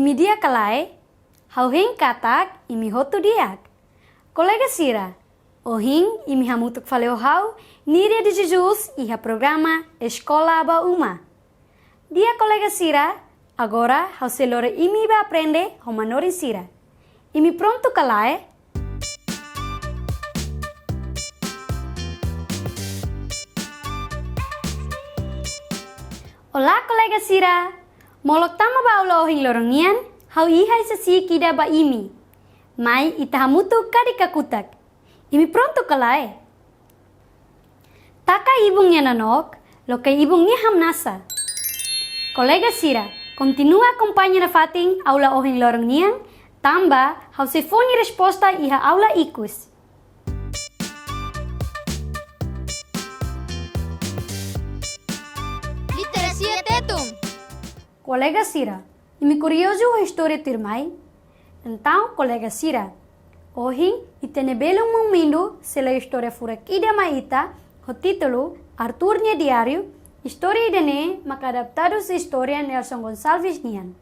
imi dia kalai, hauhing katak imi hotu diak. Kolega Sira, ohing imi hamutuk faleo hau, niria de Jesus iha programa Escola ba Uma. Dia kolega Sira, agora hau selore imi ba aprende homanori Sira. Imi pronto kalai? Olá, colega Sira. Molok tama ba aula ohing lorongian, hau ihai sasi kida ba imi. Mai itahamutu kadika kutak. Imi pronto kalai. Taka ibungnya nanok, lo que ibungnya hamnasa. Colega Sira, continua acompanhando fating aula ohing lorongian, tamba hau se foni resposta iha aula ikus. Colega Sira, imi curioso a história tirmai. Então, colega Sira, hoje itene belo momento se a história fura kida maita, o título Arthur Nia Diário, história idene maka adaptados história Nelson Gonçalves Nian.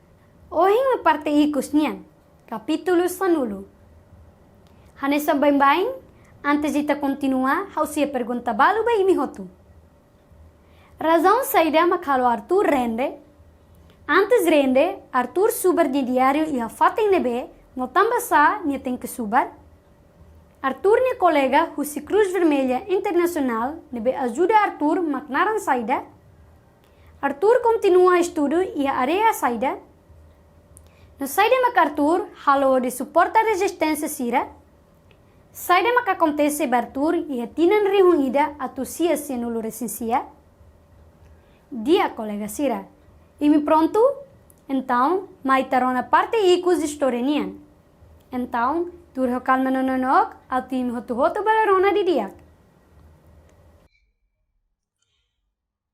Hoje me parte ikus Nian, capítulo sanulo. Hanessa bain antes de continuar, hausia pergunta balu ba imi hotu. Razão saída makalo Arthur rende. Antes rende, Arthur subar di diário e a fatem nebe, no tambasa nia tem que subar. Arthur nia colega husi Cruz Vermelha Internacional nebe ajuda Arthur maknaran saída. Arthur continua estudo e a area saída. No saída mak Arthur, halo de suporta resistência Sira. Saída mak acontece Arthur e a tinan rihunida atusia senulu recensia. Dia colega Sira. Imi pronto? Então, mai tarona parte ikus historianian. Então, turho calma nononok, atu imi hotu balarona di diak.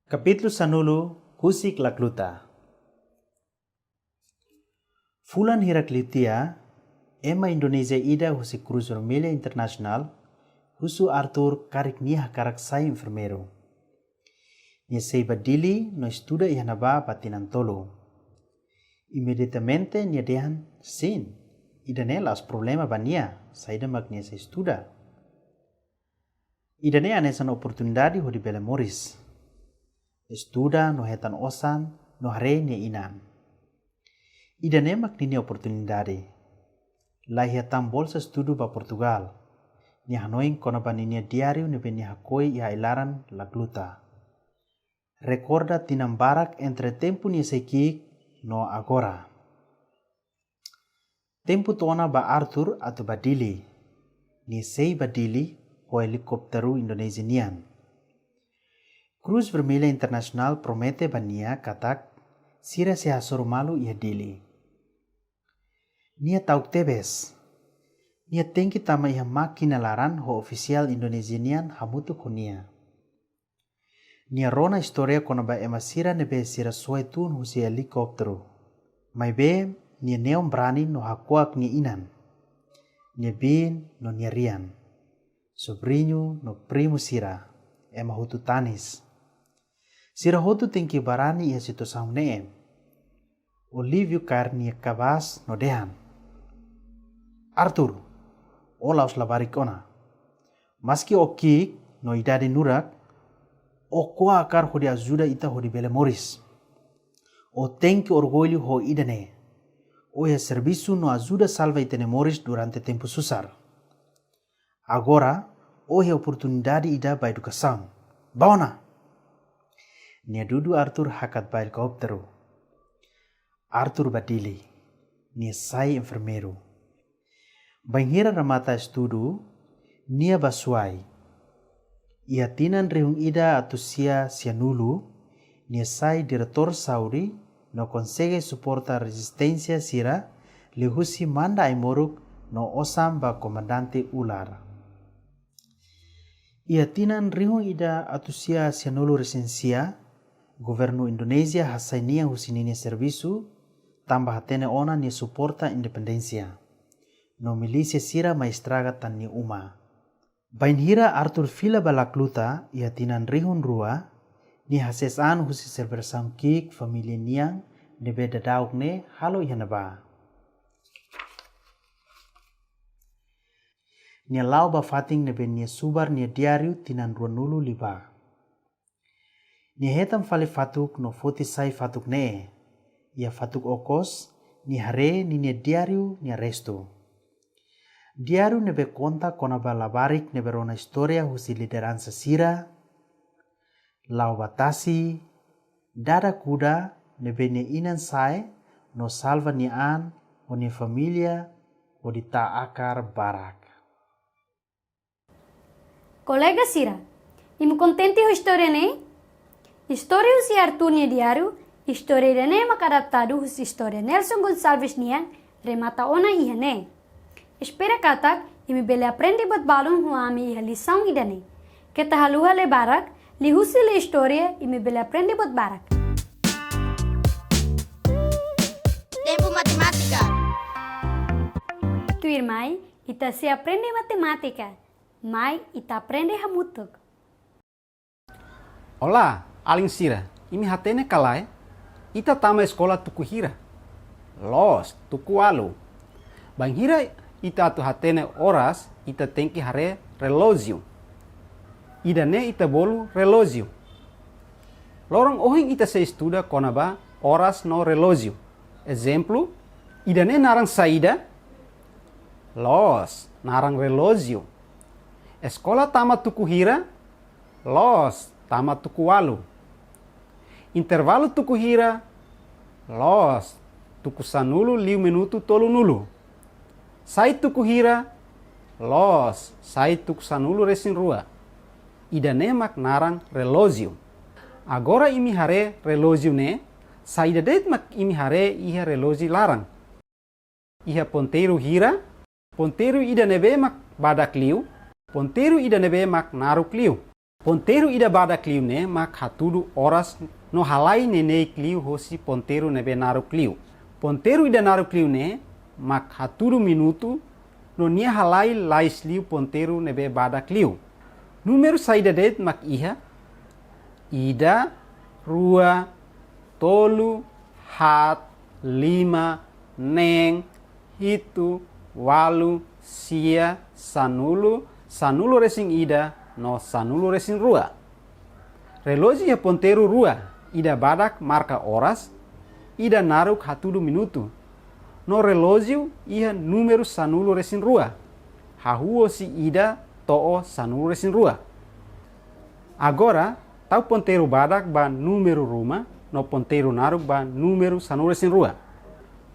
Capítulo Sanulu, Husik Lakluta. Fulan Heraklitia, ema Indonesia ida husi Cruz Vermelha Internacional, husu Arthur karik niha karak sai enfermero. Nia sei badili no estuda ihanaba patinan tolo. Imediatamente nia dehan sin. Idane as problema bania, saída mag nia se estuda. Idane anesan oportunidade ho di bela moris. Estuda no hetan osan, no hare nia inan. Idane mag nia oportunidade. Lai hetan bolsa estudo ba Portugal. Nia hanoing kona bani nia diário nebe nia hakoi iha ilaran la gluta. Recorda tinambarak entre tempo nia sekik no agora. Tempo tona ba Arthur atau badili. Nia sei badili ho helikopteru Indonesian. Cruz Vermelha Internacional promete bania katak sira se hasoro malu ia dili. Nia tauk tebes. Nia tengki tama iha makina laran ho ofisial Indonesian hamutu kunia. Nia rona historia kona ba ema sira nebe sira suaitun husi helikopteru. Mai be nia neon brani no hakuak ni inan. Nia bin no nia rian. Sobrinho no primo sira. Ema hutu tanis. Sira hutu tengki barani iha situ saung neem. Olivio kar nia kabas no dehan. Arthur, olaus labarik ona. Maski okik no idade nurak, o koa akar ho de ajuda ita ho de bele moris. O tenki orgulho ho idane. O é serviço no ajuda salva itene moris durante tempo susar. Agora, o é oportunidade ida ba educação. Baona! Nia dudu Arthur hakat ba helikopteru. Arthur badili. Nia sai enfermeiro. Banhira ramata estudo, nia basuai. Ia tinan rehung ida atusia sianulu, nia sai diretor Saudi, no consegue suporta resistência sira, lehusi manda aimoruk no osam ba comandante ular. Ia tinan rehung ida atusia sianulu resensia, governo Indonesia hasainia husinini serviço, tambah hatene ona nia suporta independencia. No milícia sira maestraga tan ni uma. Bainhira Arthur fila balakluta ia tinan rihun rua, ni hasesan husi serbersam kik familia niang nebe dadauk ne halo ihanaba. Nia lau ba fating nebe nia subar nia diariu tinan ruanulu liba. Nia hetam fale fatuk no foti sai fatuk ne. Ia fatuk okos ni hare ni nia diariu nia resto. Diariu nebe konta kona ba labarik nebe rona historia husi lideransa sira. Lau batasi, dada kuda nebe nia inan sai no salva nia an o nia familia o di ta akar barak. Colega Sira, imu contente com a história, né? História usi Arthur nia diário, história de ne adaptado usi história Nelson Gonçalves nia remata ona ia, né? Espera katak, imi bele aprende buat balon huami ia lição ida, né? Kita haluha le barak, li husi le história, imi bele aprende buat barak. Tempo matemática. Tu irmãe, ita se aprende matemática. Mai ita aprende hamutuk. Olá, Alin Sira. Imi hatene kalai. Ita tama escola tukuhira. Los, tukualu. Bang hira ita tu hatene horas, ita tenki hare relógio. Ida ne ita bolu relógio. Lorong ohing ita se estuda konaba horas no relógio. Exemplo, ida ne narang saída. Los, narang relógio. Escola tama tukuhira, los tama tukualu. Intervalo tukuhira, los tukusanulu liu minuto tolu nulu. Sai tukuhira, los sai tukusanulu resin rua. Ida ne mak narang relógio. Agora imi hare relógio ne, saída det mak imi hare iha relógio larang. Iha ponteiro hira, ponteiro ida nebe mak badak liu. Ponteiro ida nebe mak naru kliu. Ponteiro ida bada kliu ne mak hatudu horas no halai nenei kliu hosi ponteiro nebe naru kliu. Ponteiro ida naru kliu ne mak hatudu minuto no nia halai lais liu ponteiro nebe bada kliu. Número saída det mak iha. Ida, rua, tolu, hat, lima, neng, hitu, walu, sia, sanulu, sanulu resing ida no sanulu resing rua. Relógio ia ponteiro rua, ida badak marca horas, ida naruk hatudu minuto. No relógio ia número sanulu resing rua. Hahuo si ida to'o sanulu resing rua. Agora, tau ponteiro badak ba número ruma, no ponteiro naruk ba número sanulu resing rua.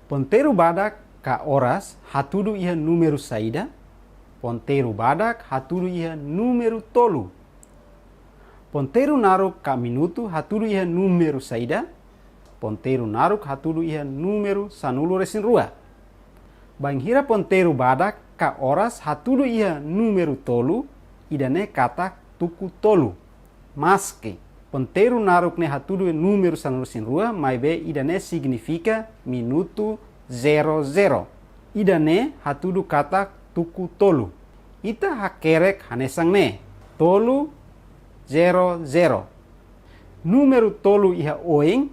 Ponteiro badak ka horas, hatudu ia número saída. Ponteiro badak hatudu iha número tolu. Ponteiro naruk ka minuto hatudu iha número saída. Ponteiro naruk hatudu iha número sanulu resin rua. Banghira ponteiro badak ka horas hatudu iha número tolu. Idane kata tuku tolu. Maske. Ponteiro naruk ne hatudu número sanulu resin rua. Maibe idane significa minuto 00. Idane hatudu kata tuku tolu. Ita hakerek hanesang ne. Tolu 00. Número tolu iha oing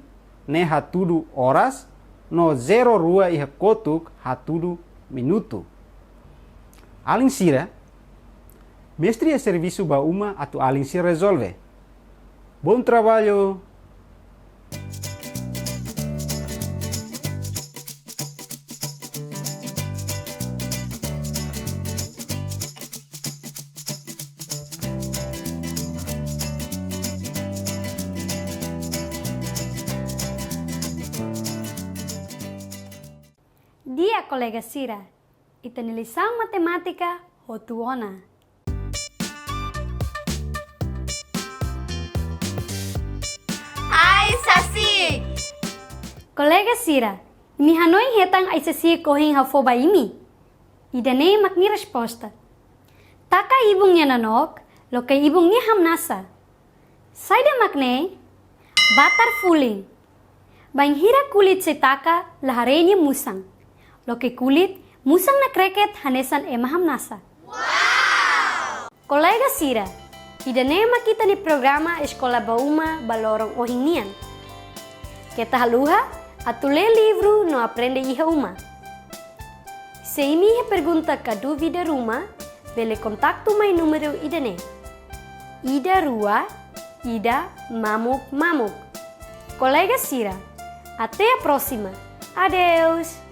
ne hatudu horas. No 0 rua iha kotuk hatudu minuto. Alin Sira, mestre e serviço ba uma atu Alin Sira resolve. Bom trabalho! Dia, colega Sira, ita ni lição matemática hotuona. Ai, Saci! Colega Sira, mi hanoi hetang ai sasi kohing hafoba imi. Ida ne mak ni resposta. Taka ibung niya nanok, lo kay ibung niya hamnasa. Saida makne, batar fuling. Bang hira kulit si taka lahare niya musang. Lo kay kulit, musang na kreket hanesan emaham nasa. Wow! Colega Sira, ida ne makita ni programa Escola Bauma Balorong Ohing niyan. Kita haluha, Atu lê livro não aprende iha uma. Se imi pergunta ka dúvida ruma, bele contacto mai número idane. Ida Rua, Ida Mamuk Mamuk. Colega Cira, até a próxima. Adeus!